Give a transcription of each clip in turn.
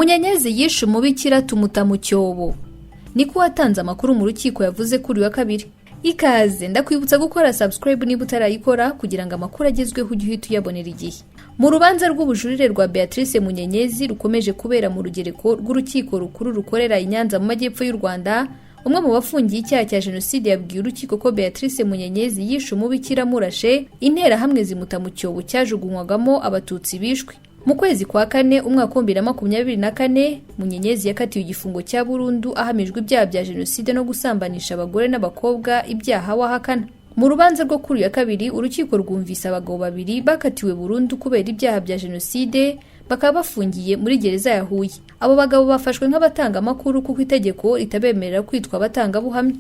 Munyenyezi yishe umubikira tumuta mu cyobo. Niko watanze amakuru mu rukiko yavuze kuri wa kabiri. Ikaze ndakwibutsa gukora subscribe niba utarayikora kugira ngo amakuru agezweho ujye uhita uyabonera igihe. Mu rubanza rw'ubujurire rwa Beatrice Munyenyezi rukomeje kubera mu rugereko rw'urukiko rukuru rukorera i Nyanza mu majyepfo y'u Rwanda, umwe mu bafungiye icyaha cya jenoside yabwiye urukiko ko Beatrice Munyenyezi yishe umubikira murashe intera hamwe zimuta mu cyobo cyajugunywagamo abatutsi bishwe. Mu kwezi kwa kane umwaka wa 2024 Munyenyezi yakatiwe igifungo cya burundu ahamijwe ibyaha bya jenoside no gusambanisha abagore n'abakobwa ibyaha wahakana. Mu rubanza rwo kuri ya kabiri urukiko rwumvise abagabo babiri bakatiwe burundu kubera ibyaha bya jenoside bakaba bafungiye muri gereza ya Huye. Abo bagabo bafashwe nk'abatangamakuru kuko itegeko ritabemerera kwitwa abatangabuhamya.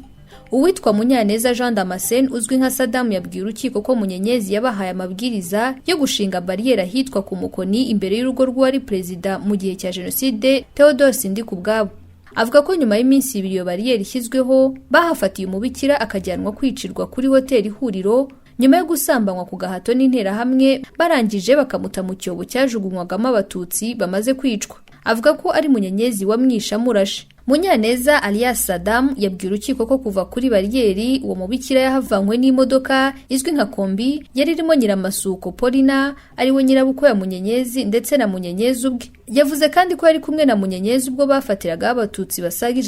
Uwitwa Munyenyezi Jean Damascene uzwi nka Saddam yabwiye urukiko ko Munyenyezi yabahaye amabwiriza yo gushinga bariyeri ahitwa ku Mukoni imbere y'urugo rw'uwari perezida mu gihe cya jenoside Theodore Sindikubwabo. Avuga ko nyuma y'iminsi ibiri iyo bariyeri ishyizweho bahafatiye umubikira akajyanwa kwicirwa kuri hoteli Ihuriro nyuma yo gusambanywa ku gahato n'intera hamwe barangije bakamuta mu cyobo cyajugunywagamo abatutsi bamaze kwicwa. Avuga ko ari Munyenyezi wamwisha murashe. Munyenyezi alias Saddam yabwiye urukiko ko kuva kuri bariyeri uwo mubikira yahavanywe n'imodoka izwi nka kombi yari irimo Nyiramasuko Polina ariwe nyirabukwe ya Munyenyezi ndetse na Munyenyezi ubwe. Yavuze kandi ko yari kumwe na Munyenyezi ubwo bafatiraga abatutsi basaga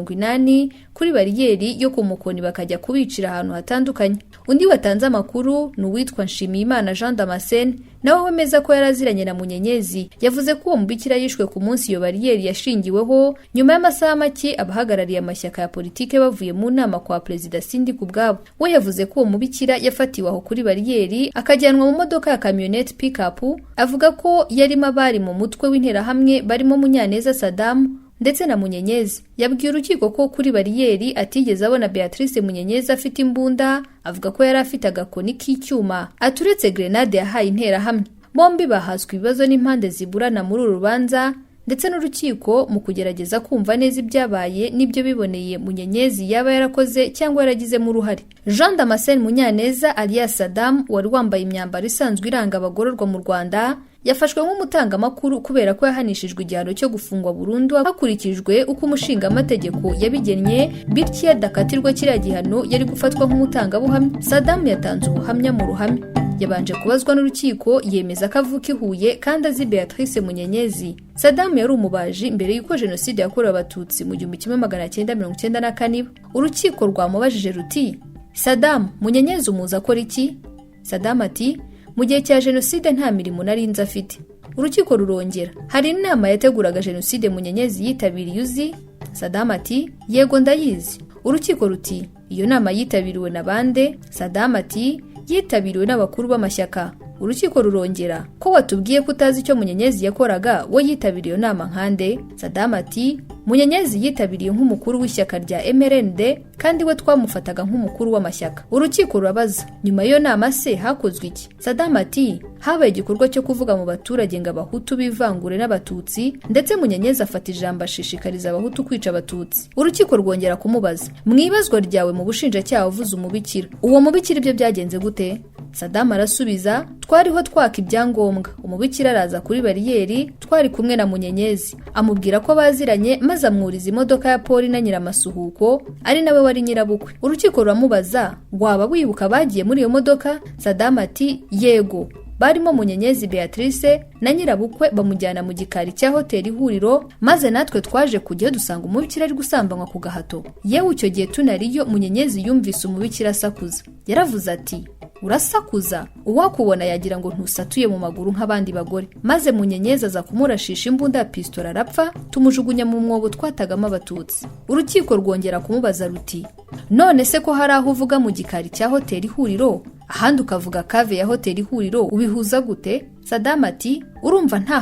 180 kuri bariyeri yo ku Mukoni bakajya kubicira ahantu hatandukanye. Undi watanze amakuru ni uwitwa Nshimiyimana Jean Damascene nawe wemeza ko yaraziranye na Munyenyezi. Yavuze ko uwo mubikira yishwe ku munsi iyo bariyeri yashingiweho nyuma y'amasaha make abahagarariye amashyaka ya politike bavuye mu nama kwa perezida Sindikubwabo. We yavuze ko uwo mubikira yafatiwe aho kuri bariyeri akajyanwa mu modoka ya camionette pick-up. Avuga ko yarimo abari mu mutwe w'intera hamwe barimo Munyenyezi Saddam ndetse na Munyenyezi. Yabwiye urukiko ko kuri bariyeri atigeze abona Beatrice Munyenyezi afite imbunda, avuga ko yari afite agakoni k'icyuma aturetse grenade yahaye intera hamwe. Bombi bahaswe ibibazo n'impande ziburana muri uru rubanza ndetse n'urukiko mu kugerageza kumva neza ibyabaye n'ibyo biboneye Munyenyezi yaba yarakoze cyangwa yaragizemo uruhare. Jean Damascene Munyenyezi alias Saddam wari wambaye imyambaro isanzwe iranga abagororwa mu Rwanda yafashwe nk'umutangamakuru kubera ko yahanishijwe igihano cyo gufungwa burundu hakurikijwe uko umushinga amategeko yabigennye, bityo yadakatirwa kiriya gihano yari gufatwa nk'umutangabuhamya. Saddam yatanze ubuhamya mu ruhame. Yabanje kubazwa n'urukiko yemeza ko avuka i Huye kandi azi Beatrice Munyenyezi. Saddam yari umubaji mbere y'uko jenoside yakorewe abatutsi mu 1994. Urukiko rwamubajije ruti Saddam, Munyenyezi umuzi akora iki? Saddam ati mu gihe cya jenoside nta mirimo narinze afite. Urukiko rurongera hari inama yateguraga jenoside Munyenyezi yitabiriye uzi? Saddam ati yego ndayizi. Urukiko ruti iyo nama yitabiriwe na bande? Saddam ati yitabiriwe n'abakuru b'amashyaka. Urukiko rurongera ko watubwiye ko utazi icyo Munyenyezi yakoraga we yitabiriye nama nkande? Saddam ati Munyenyezi yitabiriye nk'umukuru w'ishyaka rya MRND kandi we twamufataga nk'umukuru w'amashyaka. Urukiko rurabaza nyuma yo nama se hakozwe iki? Saddam ati habaye igikorwa cyo kuvuga mu baturage ngo abahutu bivangure n'abatutsi ndetse Munyenyezi afata ijambo ashishikariza abahutu kwica abatutsi. Urukiko rwongera kumubaza mwibazwa ryawe mu bushinjacyaha uvuze umubikira, uwo mubikira ibyo byagenze gute? Saddam arasubiza twariho twaka ibyangombwa. Umubikira araza kuri bariyeri twari kumwe na Munyenyezi amubwira ko baziranye maze amwuriza imodoka ya Poli na Nyiramasuhuko ari nawe wari nyirabukwe. Urukiko ruramubaza waba wibuka bagiye muri iyo modoka? Saddam ati yego, barimo Munyenyezi Beatrice na nyirabukwe bamujyana mu gikari cya hoteli Ihuriro maze natwe twaje kujya dusanga umubikira ari gusambanywa ku gahato. Yewe icyo gihe tunariyo Munyenyezi yumvise umubikira asakuza. Yaravuze ati urasakuza, uwakubona yagira ngo ntusatuye mu maguru nk'abandi bagore. Maze Munyenyezi aza kumurashisha imbunda ya pistola arapfa, tumujugunya mu mwobo twatagamo abatutsi. Urukiko rwongera kumubaza ruti none se ko hari aho uvuga mu gikari cya hoteli Ihuriro ahandi ukavuga kave ya hoteli Ihuriro ubihuza gute? Saddam ati urumva nta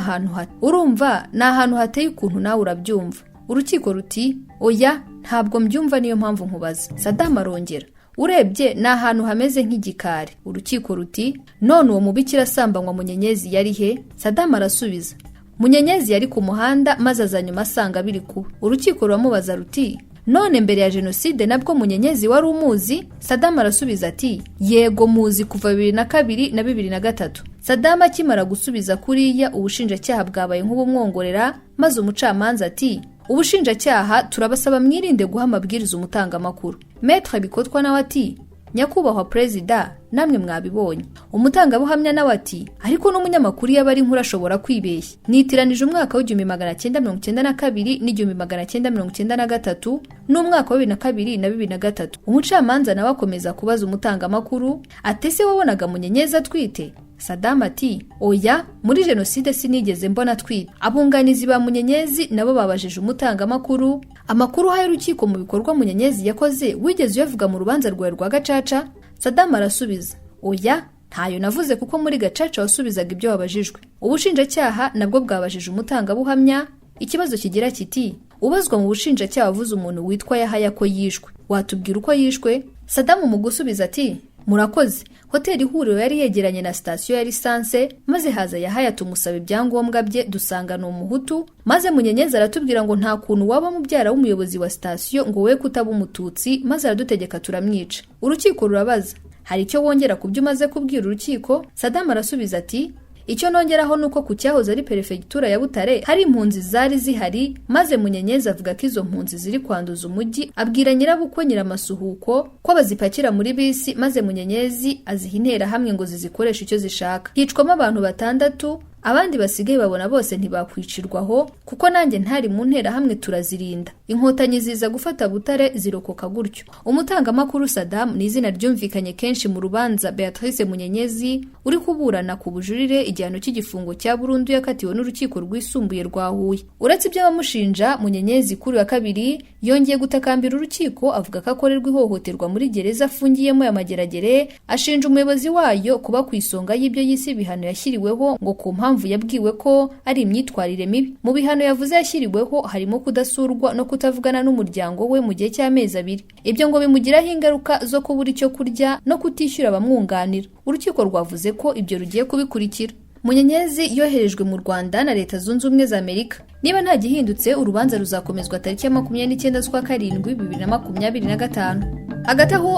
hantu hateye ukuntu nawe urabyumva. Urukiko ruti oya ntabwo mbyumva niyo mpamvu nkubaza. Saddam arongera urebye ni ahantu hameze nk'igikari. Urukiko ruti none uwo mubikira asambanywa Munyenyezi yari he? Saddam arasubiza Munyenyezi yari ku muhanda maze azanyuma asanga biri kuba. Urukiko ruramubaza ruti none mbere ya jenoside nabwo Munyenyezi wari umuzi? Saddam arasubiza ati yego muzi kuva 2002 na 2003. Saddam akimara gusubiza kuriya ubushinjacyaha bwabaye nk'ubumwongorera maze umucamanza ati ubushinjacyaha turabasaba mwirinde guha amabwiriza umutangamakuru. Maître Bikotwa nawe ati nyakubahwa perezida namwe mwabibonye. Umutangabuhamya nawe ati ariko n'umunyamakuru yaba ari inkuru ashobora kwibeshya. Nitiranije umwaka w'1992 n'1993 n'umwaka wa 2002 na 2003. Umucamanza nawe akomeza kubaza umutangamakuru ati se wabonaga Munyenyezi atwite? Saddam ati oya, muri jenoside sinigeze mbona twite. Abunganizi ba Munyenyezi nabo babajije umutangamakuru amakuru haye rukiko mu bikorwa Munyenyezi yakoze wigeze uyavuga mu rubanza rwawe rwa Gacaca? Saddam arasubiza oya, ntayo navuze kuko muri Gacaca wasubizaga ibyo wabajijwe. Ubushinjacyaha nabwo bwabajije umutangabuhamya ikibazo kigira kiti ubazwa mu bushinjacyaha wavuze umuntu witwa Yahaya ko yishwe, watubwira uko yishwe? Saddam mu gusubiza ati murakoze, hoteli Ihuriro yari yegeranye na sitasiyo ya lisanse, maze haza Yahaya tumusaba ibyangombwa bye dusanga ni umuhutu, maze Munyenyezi aratubwira ngo nta kuntu waba mubyara w'umuyobozi wa sitasiyo ngo we kutaba umututsi, maze aradutegeka turamwica. Urukiko rurabaza hari icyo wongera kubyo umaze kubwira urukiko? Saddam arasubiza ati icyo nongeraho nuko ku cyahoze ari perefegitura ya Butare hari impunzi zari zihari, maze Munyenyezi avuga ko izo mpunzi ziri kwanduza umujyi, abwira nyirabukwe Nyiramasuhuko ko bazipakira muri bisi, maze Munyenyezi aziha interahamwe ngo zizikoresha icyo zishaka. Hicwamo abantu 6, abandi basigaye babona bose ntibakwicirwaho kuko nanjye ntari mu nterahamwe turazirinda. Inkotanyi ziza gufata Butare zirokoka gutyo. Umutangamakuru Saddam ni izina ryumvikanye kenshi mu rubanza Beatrice Munyenyezi uri kuburana ku bujurire igihano cy'igifungo cya burundu yakatiwe n'urukiko rwisumbuye rwa Huye. Uretse ibyo bamushinja, Munyenyezi kuri wa kabiri yongeye gutakambira urukiko avuga ko akorerwa ihohoterwa muri gereza afungiyemo ya Mageragere, ashinja umuyobozi wayo kuba ku isonga y'ibyo yise ibihano yashyiriweho ngo ku mpamvu yabwiwe ko ari imyitwarire mibi. Mu bihano yavuze yashyiriweho harimo kudasurwa no kutavugana n'umuryango we mu gihe cy'amezi 2. Ibyo ngo bimugiraho ingaruka zo kubura icyo kurya no kutishyura abamwunganira. Urukiko rwavuze ko ibyo rugiye kubikurikira. Munyenyezi yoherejwe mu Rwanda na Leta Zunze Ubumwe za Amerika. Niba nta gihindutse urubanza ruzakomezwa tariki ya 29 z'ukwa karindwi 2025.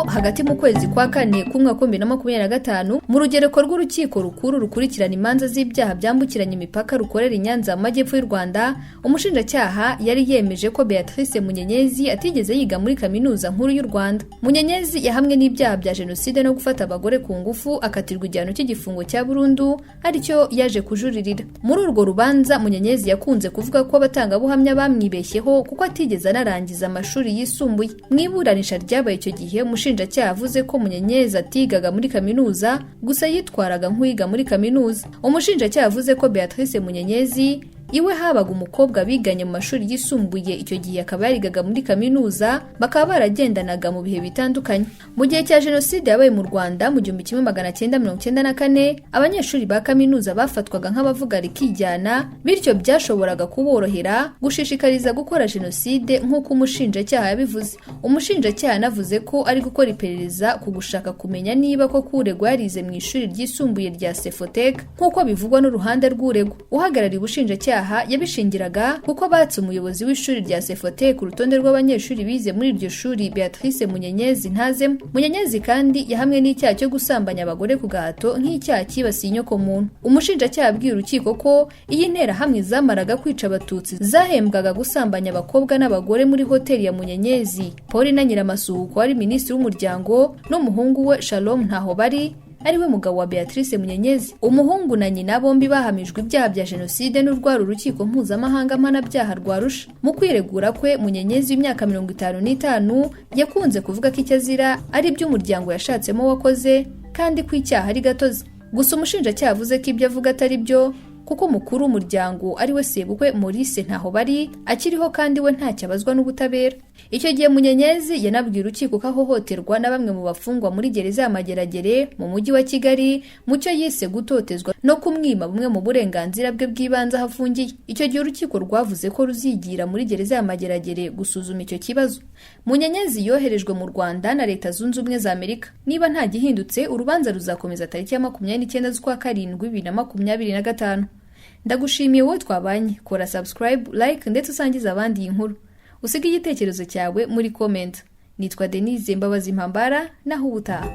Hagati mu kwezi kwa 4 k'umwaka wa 2025 mu rugereko rw'urukiko rukuru rukurikirana imanza z'ibyaha byambukiranya imipaka rukorera i Nyanza mu majyepfo y'u Rwanda, umushinjacyaha yari yemeje ko Beatrice Munyenyezi atigeze yiga muri kaminuza nkuru y'u Rwanda. Munyenyezi yahamwe n'ibyaha bya jenoside no gufata abagore ku ngufu, akatirwa igihano cy'igifungo cya burundu aricyo yaje kujuririra. Muri urwo rubanza Munyenyezi yakunze kuvuga ko abatangabuhamya bamwibeshyeho kuko atigeze anarangiza amashuri yisumbuye. Mu iburanisha ryabaye icyo gihe umushinjacyaha avuze ko Munyenyezi atigaga muri kaminuza gusa yitwaraga nk'uwiga muri kaminuza. Umushinjacyaha avuze ko Beatrice Munyenyezi iwe habaga umukobwa biganye mu mashuri yisumbuye, icyo gihe akaba yarigaga muri kaminuza, bakaba baragendanaga mu bihe bitandukanye. Mu gihe cya jenoside yabaye mu Rwanda mu 1994, abanyeshuri ba kaminuza bafatwaga nk'abavuga rikijyana, bityo byashoboraga kuborohera gushishikariza gukora jenoside nk'uko umushinjacyaha yabivuze. Umushinjacyaha navuze ko ari gukora iperereza ku gushaka kumenya niba ko kuregwa yarize mu ishuri ryisumbuye rya Sefotec nk'uko bivugwa n'uruhande rw'uregwa. Uhagarariye ubushinjacyaha yabishingiraga kuko batse umuyobozi w'ishuri rya Sefotec ku rutonde rw'abanyeshuri bize muri iryo shuri Beatrice Munyenyezi ntazemo. Munyenyezi kandi yahamwe n'icyaha cyo gusambanya abagore ku gahato nk'icyaha kibasiye inyoko muntu. Umushinjacyaha abwiye urukiko ko iyi nterahamwe zamaraga kwica abatutsi zahembwaga gusambanya abakobwa n'abagore muri hoteli ya Munyenyezi. Paul na Nyiramasuhuko wari minisitiri w'umuryango n'umuhungu we Shalom ntaho bari ariwe mugabo wa Beatrice Munyenyezi. Umuhungu na nyina bombi bahamijwe ibyaha bya jenoside n'urwaro urukiko mpuzamahanga mpanabyaha rwa Arusha. Mu kwiregura kwe, Munyenyezi w'imyaka 55 yakunze kuvuga ko icyo azira ari iby'umuryango yashatsemo wakoze kandi ko icyaha ari gatozi. Gusa umushinjacyaha avuze ko ibyo avuga atari byo kuko umukuru w'umuryango ari we sebukwe Maurice ntaho bari akiriho kandi we ntacyo abazwa n'ubutabera. Icyo gihe Munyenyezi yanabwiye urukiko ko ahohoterwa na bamwe mu bafungwa muri gereza ya Mageragere mu mujyi wa Kigali mu cyo yise gutotezwa no kumwima bumwe mu burenganzira bwe bw'ibanze ahafungiye. Icyo gihe urukiko rwavuze ko ruzigira muri gereza ya Mageragere gusuzuma icyo kibazo. Munyenyezi yoherejwe mu Rwanda na Leta Zunze Ubumwe za Amerika. Niba nta gihindutse urubanza ruzakomeza tariki ya 29 z'ukwa karindwi 2025. Ndagushimiye wowe twabanye, kora subscribe, like ndetse usangiza abandi iyi nkuru. Usiga igitekerezo cyawe muri comment. Nitwa Denise Mbabazi Mpambara, naho ubutaha.